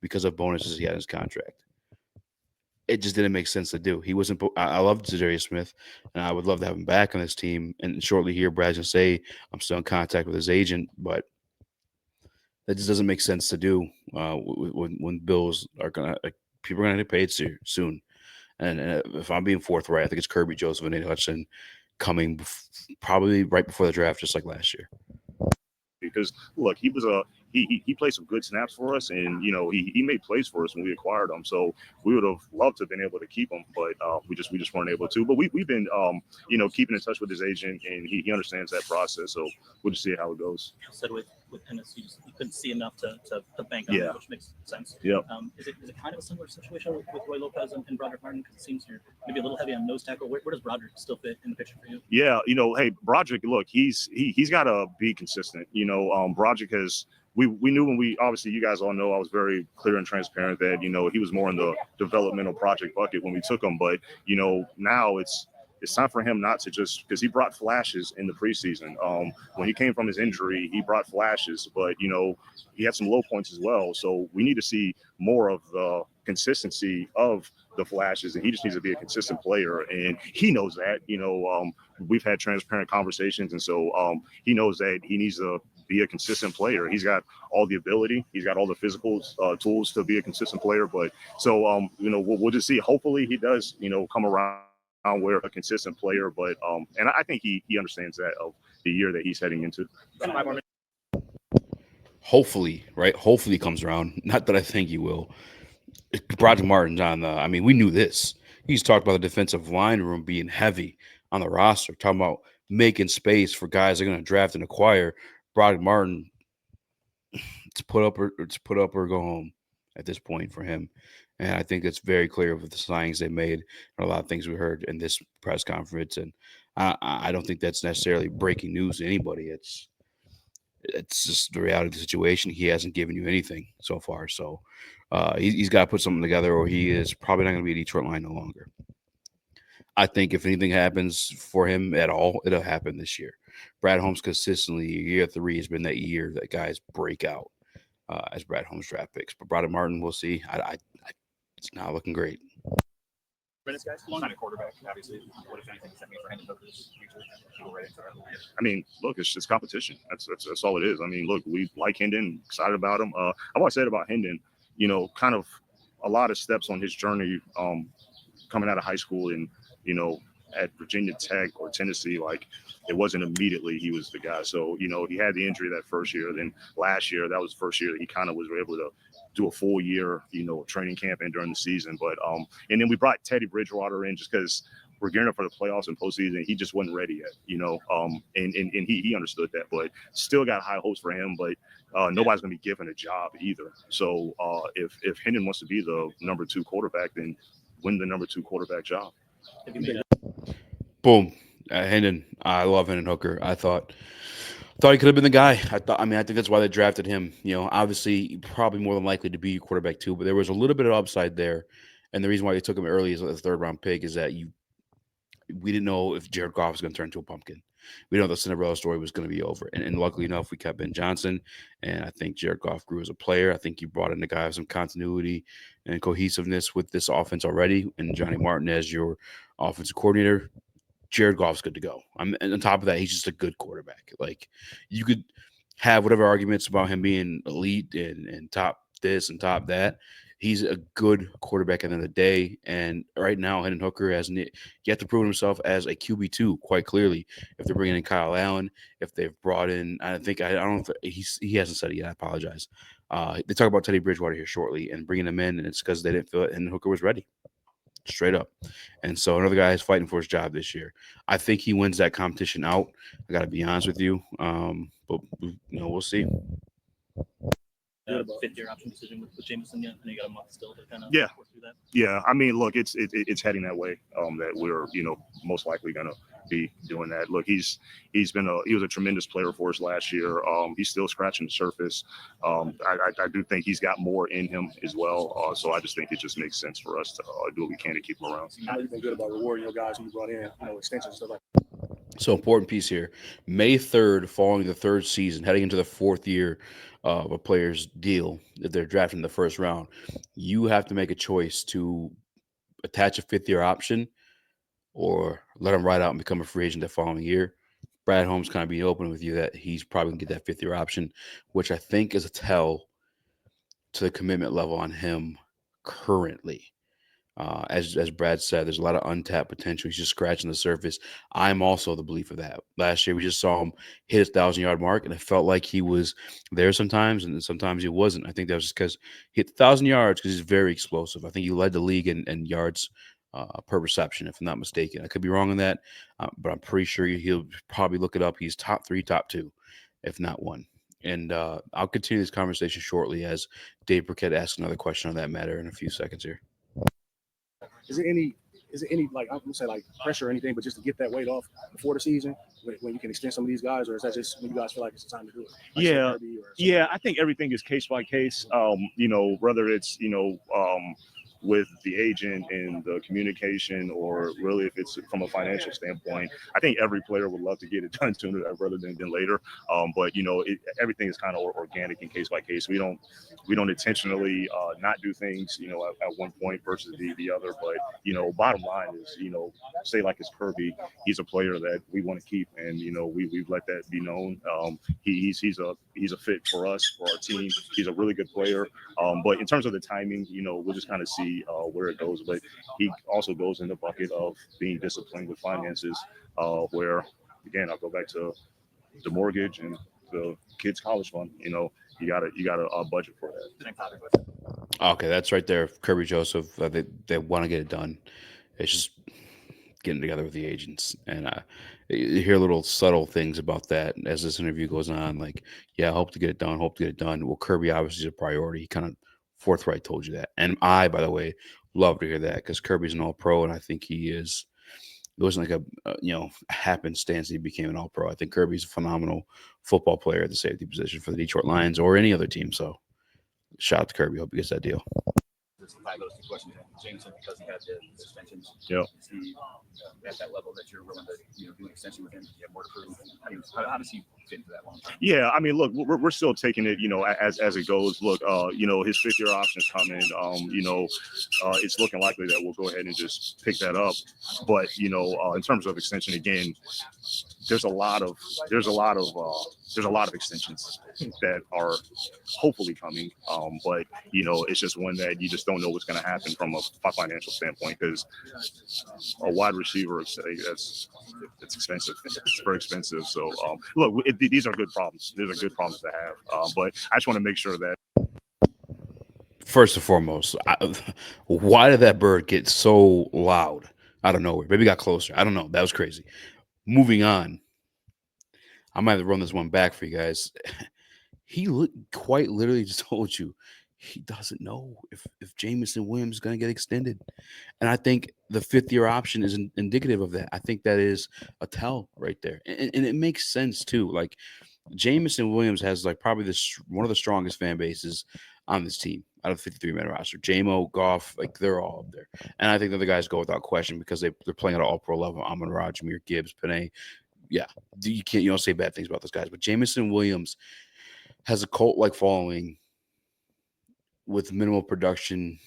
because of bonuses he had in his contract. It just didn't make sense to do. He wasn't. I love Zadarius Smith, and I would love to have him back on this team. And shortly here, Brad's gonna say I'm still in contact with his agent, but that just doesn't make sense to do when bills are gonna people are gonna get paid soon. And if I'm being forthright, I think it's Kirby Joseph and Nate Hudson coming probably right before the draft, just like last year. Because look, he played some good snaps for us, and he made plays for us when we acquired him. So we would have loved to have been able to keep him, but we just weren't able to. But we've been keeping in touch with his agent, and he understands that process. So we'll just see how it goes. You said with Ennis, you couldn't see enough to bank on it, which makes sense. Yeah. Is it kind of a similar situation with Roy Lopez and Broderick Martin? Because it seems you're maybe a little heavy on nose tackle. Where does Broderick still fit in the picture for you? Yeah, hey, Broderick, look, he's got to be consistent. Broderick has. We knew when obviously you guys all know I was very clear and transparent that he was more in the developmental project bucket when we took him, but now it's time for him not to just, because he brought flashes in the preseason. When he came from his injury, he brought flashes, but he had some low points as well. So we need to see more of the consistency of the flashes, and he just needs to be a consistent player, and he knows that. We've had transparent conversations, and so he knows that he needs to be a consistent player. He's got all the ability, he's got all the physical tools to be a consistent player. But so we'll just see. Hopefully he does come around where a consistent player, but and I think he understands that of the year that he's heading into. Hopefully, right? Hopefully he comes around. Not that I think he will. Broderick Martin's on the. I mean, we knew this. He's talked about the defensive line room being heavy on the roster, talking about making space for guys they're going to draft and acquire. Broderick Martin, it's put up or go home at this point for him. And I think it's very clear with the signings they made and a lot of things we heard in this press conference. And I don't think that's necessarily breaking news to anybody. It's just the reality of the situation. He hasn't given you anything so far. So he's got to put something together, or he is probably not going to be a Detroit Lion no longer. I think if anything happens for him at all, it'll happen this year. Brad Holmes consistently, year 3 has been that year that guys break out as Brad Holmes draft picks. But Broderick Martin, we'll see. It's not looking great. Minutes, guys. Long time quarterback, obviously. What, if anything, does that mean for Hendon Hooker's future? I mean, look, it's just competition. That's all it is. I mean, look, we like Hendon, excited about him. I've always said about Hendon, kind of a lot of steps on his journey coming out of high school and, at Virginia Tech or Tennessee, like it wasn't immediately he was the guy. So, he had the injury that first year. Then last year, that was the first year that he kind of was able to do a full year, training camp and during the season. But and then we brought Teddy Bridgewater in just because we're gearing up for the playoffs and postseason. He just wasn't ready yet, and he understood that, but still got high hopes for him. But nobody's going to be given a job either. So if Hendon wants to be the number 2 quarterback, then win the number 2 quarterback job. Boom. Hendon. I love Hendon Hooker. I thought he could have been the guy. I think that's why they drafted him. Obviously, probably more than likely to be quarterback 2, but there was a little bit of upside there. And the reason why they took him early as a 3rd-round pick is that we didn't know if Jared Goff was going to turn into a pumpkin. We didn't know the Cinderella story was going to be over. And luckily enough, we kept Ben Johnson. And I think Jared Goff grew as a player. I think you brought in a guy with some continuity and cohesiveness with this offense already. And Johnny Martin as your offensive coordinator. Jared Goff's good to go. And on top of that, he's just a good quarterback. Like, you could have whatever arguments about him being elite and top this and top that. He's a good quarterback at the end of the day. And right now, Hendon Hooker hasn't yet to prove himself as a QB2 quite clearly. If they're bringing in Kyle Allen, if they've brought in, I don't know if he hasn't said it yet. I apologize. They talk about Teddy Bridgewater here shortly and bringing him in, and it's because they didn't feel it. Hendon Hooker was ready, straight up. And so another guy is fighting for his job this year. I think he wins that competition out. I got to be honest with you. But we'll see. Fifth-year option decision with Jameson yet? I know you got a month still to kind of Yeah. work through that. Yeah, I mean, look, it's heading that way. That we're most likely gonna be doing that. Look, he was a tremendous player for us last year. He's still scratching the surface. I do think he's got more in him as well. So I just think it just makes sense for us to do what we can to keep him around. I know you've been good about rewarding your guys who you brought in, extensions and stuff like So important piece here. May 3rd, following the third season, heading into the fourth year of a player's deal, if they're drafted in the first round, you have to make a choice to attach a fifth-year option or let him ride out and become a free agent the following year. Brad Holmes kind of being open with you that he's probably going to get that fifth-year option, which I think is a tell to the commitment level on him currently. As Brad said, there's a lot of untapped potential. He's just scratching the surface. I'm also the belief of that. Last year, we just saw him hit his 1,000-yard mark, and it felt like he was there sometimes, and sometimes he wasn't. I think that was just because he hit 1,000 yards because he's very explosive. I think he led the league in yards per reception, if I'm not mistaken. I could be wrong on that, but I'm pretty sure he'll probably look it up. He's top 3, top 2, if not 1. And I'll continue this conversation shortly as Dave Burkett asks another question on that matter in a few seconds here. Is it any like I would say like pressure or anything, but just to get that weight off before the season when you can extend some of these guys, or is that just when you guys feel like it's the time to do it? Like Yeah, I think everything is case by case. Whether it's with the agent and the communication, or really if it's from a financial standpoint, I think every player would love to get it done sooner rather than later. But everything is kind of organic and case by case. We don't intentionally not do things at one point versus the other. But bottom line is say like it's Kirby, he's a player that we want to keep, and we've let that be known. He's a fit for us, for our team. He's a really good player. But in terms of the timing, we'll just kind of see where it goes. But he also goes in the bucket of being disciplined with finances, where again I'll go back to the mortgage and the kids' college fund. You got a budget for that. Okay, that's right there. Kirby Joseph, they want to get it done. It's just getting together with the agents, and you hear little subtle things about that as this interview goes on. Like, yeah, hope to get it done. Hope to get it done. Well, Kirby obviously is a priority. He kind of forthright told you that, and I, by the way, love to hear that because Kirby's an All-Pro, and I think he is. It wasn't like a happenstance that he became an All-Pro. I think Kirby's a phenomenal football player at the safety position for the Detroit Lions or any other team. So, shout out to Kirby. Hope he gets that deal. Just tie those two questions. Jameson, because he had the suspensions. Yeah. Is he at that level that you're willing to do an extension with him? You have more to prove. How does he fit into that long term? Yeah, I mean, look, we're still taking it, as it goes. Look, his fifth-year option is coming. It's looking likely that we'll go ahead and just pick that up. But in terms of extension, again, there's a lot of extensions that are hopefully coming. But it's just one that you just don't know what's going to happen from a financial standpoint, because a wide receiver, it's expensive. It's very expensive. So look, these are good problems. These are good problems to have. But I just want to make sure that First and foremost, why did that bird get so loud out of nowhere? Maybe it got closer. I don't know. That was crazy. Moving on. I might have to run this one back for you guys. He quite literally just told you he doesn't know if Jameson Williams is going to get extended. And I think the fifth-year option is indicative of that. I think that is a tell right there. And it makes sense, too. Like, Jameson Williams has, like, probably one of the strongest fan bases on this team out of the 53-man roster. J-Mo, Goff, like, they're all up there. And I think the other guys go without question because they're playing at an all-pro level. Amon-Ra, Jahmyr Gibbs, Panay. Yeah, you don't say bad things about those guys. But Jameson Williams has a cult-like following with minimal production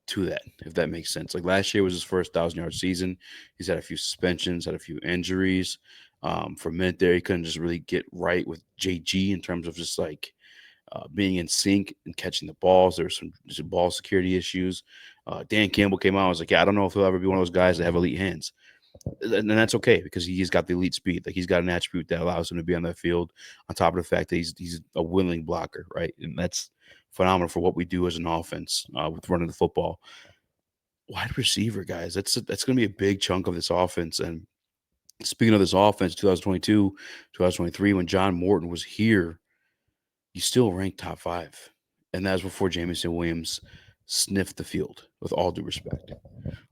to that, if that makes sense. Like, last year was his first 1,000-yard season. He's had a few suspensions, had a few injuries. For a minute there, he couldn't just really get right with JG in terms of just like being in sync and catching the balls. There's some ball security issues. Dan Campbell came out and was like, yeah, I don't know if he'll ever be one of those guys that have elite hands. And that's okay because he's got the elite speed. Like he's got an attribute that allows him to be on that field. On top of the fact that he's a willing blocker, right? And that's phenomenal for what we do as an offense with running the football. Wide receiver, guys, that's going to be a big chunk of this offense. And speaking of this offense, 2022, 2023, when John Morton was here, you still ranked top 5, and that was before Jamison Williams sniffed the field. With all due respect,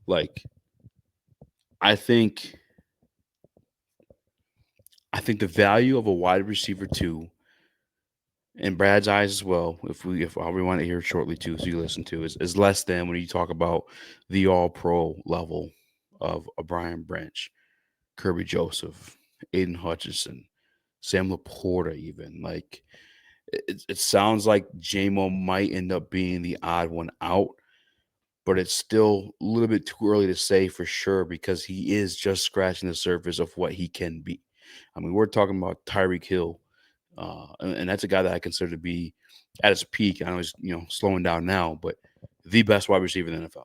like I think the value of a wide receiver 2, in Brad's eyes as well, if I'll rewind it here shortly too, so you listen to, is less than when you talk about the All Pro level of a Brian Branch, Kirby Joseph, Aiden Hutchinson, Sam Laporta, even like. It sounds like JMO might end up being the odd one out, but it's still a little bit too early to say for sure because he is just scratching the surface of what he can be. I mean, we're talking about Tyreek Hill, and that's a guy that I consider to be at his peak. I know he's slowing down now, but the best wide receiver in the NFL,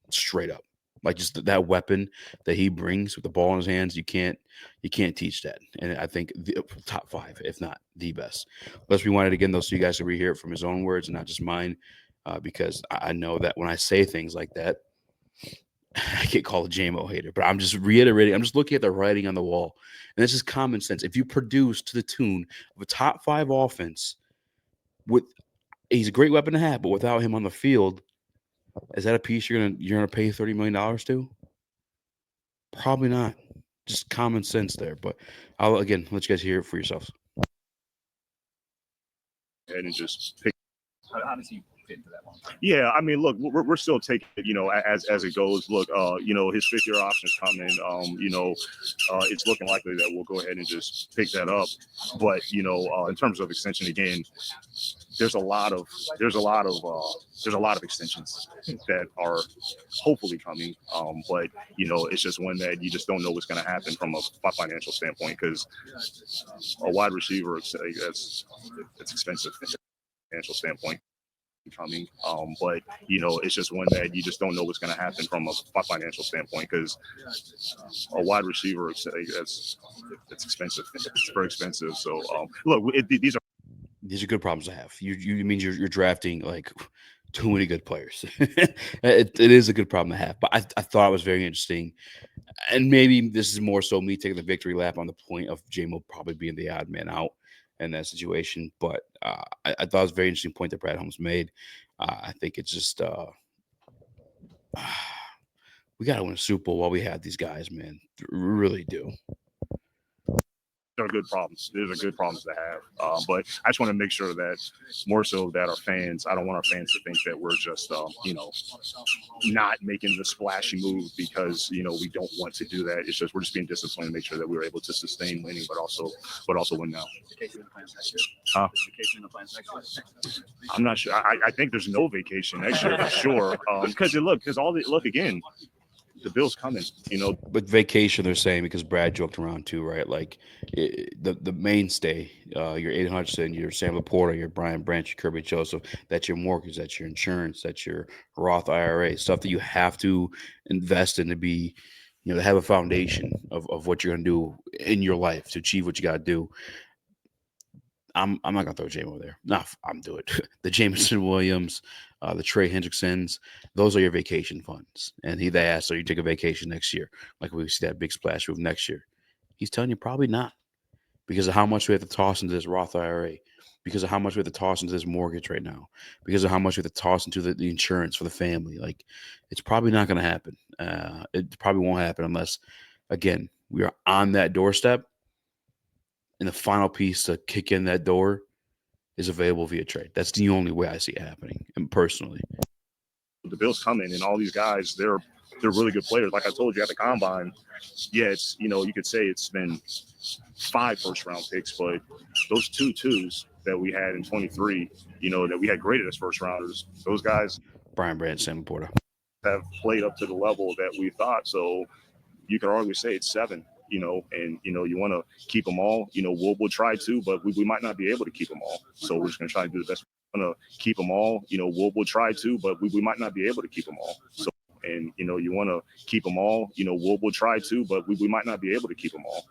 straight up. Like just that weapon that he brings with the ball in his hands, you can't teach that. And I think the top 5, if not the best. Let's rewind it again though, so you guys can rehear it from his own words and not just mine, because I know that when I say things like that, I get called a JMO hater. But I'm just reiterating. I'm just looking at the writing on the wall, and this is common sense. If you produce to the tune of a top 5 offense, he's a great weapon to have, but without him on the field, is that a piece you're gonna pay $30 million to? Probably not. Just common sense there. But I'll again let you guys hear it for yourselves. And just pick. How does he fit into that long term? Yeah, I mean, look, we're still taking it, as it goes. Look, his 5th-year option is coming. It's looking likely that we'll go ahead and just pick that up. But in terms of extension, again, there's a lot of extensions that are hopefully coming. But it's just one that you just don't know what's going to happen from a financial standpoint because a wide receiver it's expensive from a financial standpoint coming. But it's just one that you just don't know what's going to happen from a financial standpoint because a wide receiver it's expensive. It's very expensive. So look, These are good problems to have. You mean you're drafting like too many good players. It is a good problem to have. But I thought it was very interesting. And maybe this is more so me taking the victory lap on the point of JMO probably being the odd man out in that situation. But I thought it was a very interesting point that Brad Holmes made. I think it's just we got to win a Super Bowl while we have these guys, man. We really do. are good problems. These are good problems to have. But I just want to make sure that more so that our fans, I don't want our fans to think that we're just, not making the splashy move because, we don't want to do that. It's just, we're just being disciplined and make sure that we're able to sustain winning, but also win now. Vacation in the plans next year. Vacation in the plans next year. I'm not sure. I think there's no vacation next year for sure. Look again, the bill's coming, But vacation, they're saying, because Brad joked around too, right? Like the mainstay, your Aiden Hutchinson, your Sam Laporta, your Brian Branch, your Kirby Joseph, that's your mortgage, that's your insurance, that's your Roth IRA, stuff that you have to invest in to be, to have a foundation of what you're going to do in your life to achieve what you got to do. I'm not gonna throw JMO there. No, I'm doing it. The Jameson Williams, the Trey Hendricksons, those are your vacation funds. And they asked, so you take a vacation next year? Like we see that big splash move next year. He's telling you probably not because of how much we have to toss into this Roth IRA, because of how much we have to toss into this mortgage right now, because of how much we have to toss into the insurance for the family. Like it's probably not going to happen. It probably won't happen unless, again, we are on that doorstep. And the final piece to kick in that door is available via trade. That's the only way I see it happening, and personally. The bill's coming, and all these guys, they're really good players. Like I told you at the combine, yeah, it's you could say it's been 5 first-round picks, but those 2 twos that we had in 23, that we had graded as first rounders, those guys, Brian Branch, Sam Laporta, have played up to the level that we thought. So you could arguably say it's 7. and you want to keep them all. We'll try to, but we might not be able to keep them all. So we're just gonna try to do the best. We're gonna keep them all. We'll try to, but we might not be able to keep them all. So you want to keep them all. We'll try to, but we might not be able to keep them all.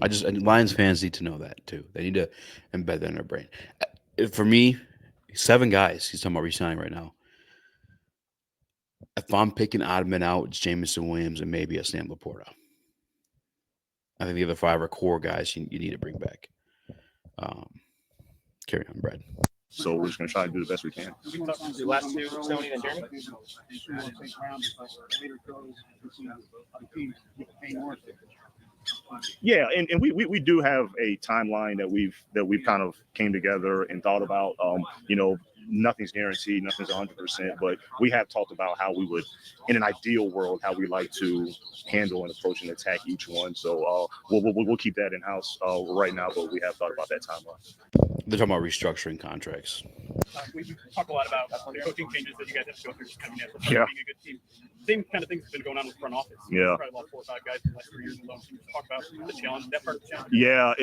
And Lions fans need to know that too. They need to embed that in their brain. For me, 7 guys he's talking about resigning right now. If I'm picking odd men out, it's Jameson Williams and maybe a Sam Laporta. I think the other 5 are core guys you need to bring back. Carry on, Brad. So we're just gonna try to do the best we can. The last two, Tony and Jeremy. Yeah, and we do have a timeline that we've kind of came together and thought about. Nothing's guaranteed, nothing's 100%, but we have talked about how we would, in an ideal world, how we like to handle and approach and attack each one. So we'll keep that in house right now, but we have thought about that timeline. They're talking about restructuring contracts. We talk a lot about the coaching changes that you guys have to go through, just kind of natural, Yeah. being a good team. Same kind of things have been going on with the front office. Yeah. Probably about 4 or 5 guys in the last 3 years alone. Can you just talk about the challenge, that part of the challenge? Yeah,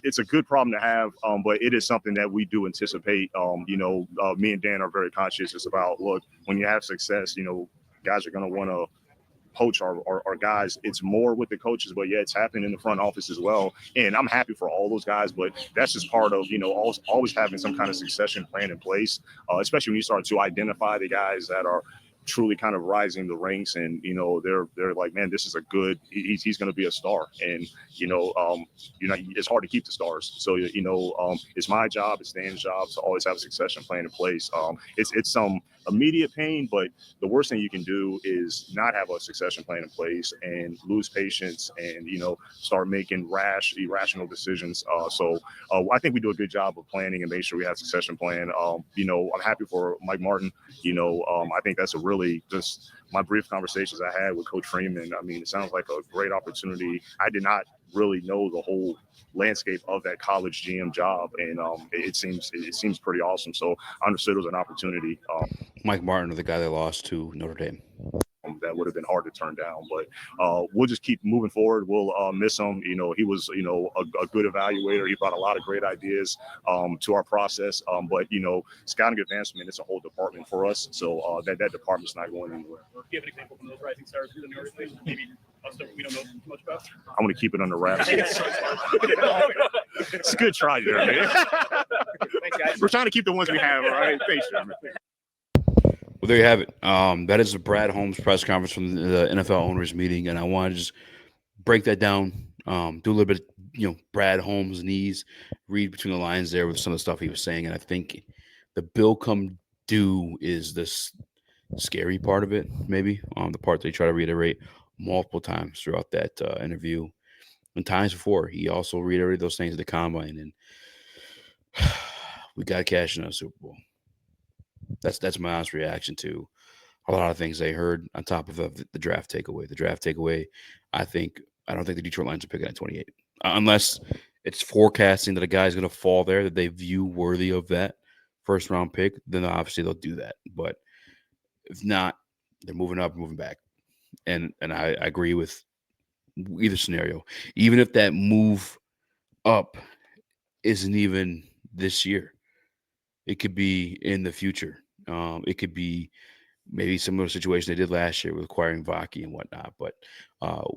it's a good problem to have, but it is something that we do anticipate. Me and Dan are very conscious. It's about, look, when you have success, guys are going to want to poach our guys. It's more with the coaches, but yeah, it's happening in the front office as well. And I'm happy for all those guys, but that's just part of, always having some kind of succession plan in place, especially when you start to identify the guys that are truly kind of rising the ranks, and they're like, man, this is a good, he's going to be a star, and it's hard to keep the stars. So it's my job, it's Dan's job to always have a succession plan in place. It's some immediate pain, but the worst thing you can do is not have a succession plan in place and lose patience and start making irrational decisions. So I think we do a good job of planning and make sure we have a succession plan. I'm happy for Mike Martin. I think that's a really, just my brief conversations I had with Coach Freeman. I mean, it sounds like a great opportunity. I did not really know the whole landscape of that college GM job, and it seems pretty awesome. So I understood it was an opportunity. Mike Martin, the guy they lost to Notre Dame. That would have been hard to turn down, but we'll just keep moving forward. We'll miss him. He was, a good evaluator. He brought a lot of great ideas to our process. But scouting advancement is a whole department for us. So that department's not going anywhere. Do you have an example from those rising stars in the New York State? Maybe us that we don't know too much about. I'm going to keep it under wraps. It's a good try, Jeremy. Thanks, guys. We're trying to keep the ones we have. All right. Thanks, Jeremy. Well, there you have it. That is the Brad Holmes press conference from the NFL owners meeting, and I want to just break that down, do a little bit, Brad Holmes' knees, read between the lines there with some of the stuff he was saying, and I think the bill come due is this scary part of it, maybe, the part they try to reiterate multiple times throughout that interview, and times before. He also reiterated those things at the combine, and we got to cash in on a Super Bowl. That's my honest reaction to a lot of things they heard on top of the draft takeaway. The draft takeaway, I don't think the Detroit Lions are picking at 28. Unless it's forecasting that a guy's going to fall there that they view worthy of that first round pick, then obviously they'll do that. But if not, they're moving up, moving back. And I agree with either scenario. Even if that move up isn't even this year, it could be in the future. It could be maybe similar situation they did last year with acquiring Vaki and whatnot. But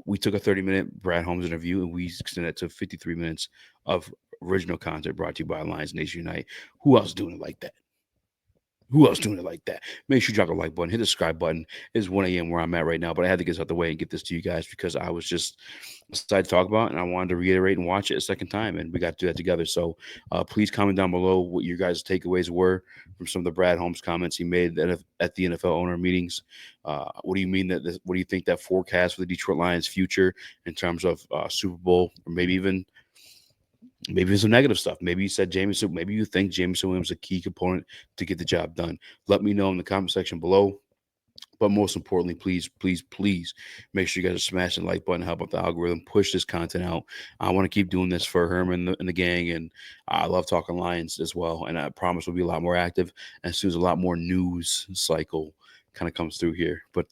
we took a 30-minute Brad Holmes interview, and we extended it to 53 minutes of original content brought to you by Lions Nation Unite. Who else doing it like that? Make sure you drop the like button, hit the subscribe button. It's 1 a.m. where I'm at right now, but I had to get this out the way and get this to you guys because I was just excited to talk about it, and I wanted to reiterate and watch it a second time, and we got to do that together. So please comment down below what your guys' takeaways were from some of the Brad Holmes comments he made at the NFL owner meetings. What do you mean what do you think that forecast for the Detroit Lions' future in terms of Super Bowl, or maybe some negative stuff? Maybe you said Jameson. Maybe you think Jameson Williams is a key component to get the job done. Let me know in the comment section below. But most importantly, please make sure you guys are smashing the like button, help out the algorithm, push this content out. I want to keep doing this for Herman and the gang, and I love talking Lions as well. And I promise we'll be a lot more active as soon as a lot more news cycle kind of comes through here. But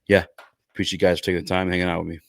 yeah, appreciate you guys for taking the time hanging out with me.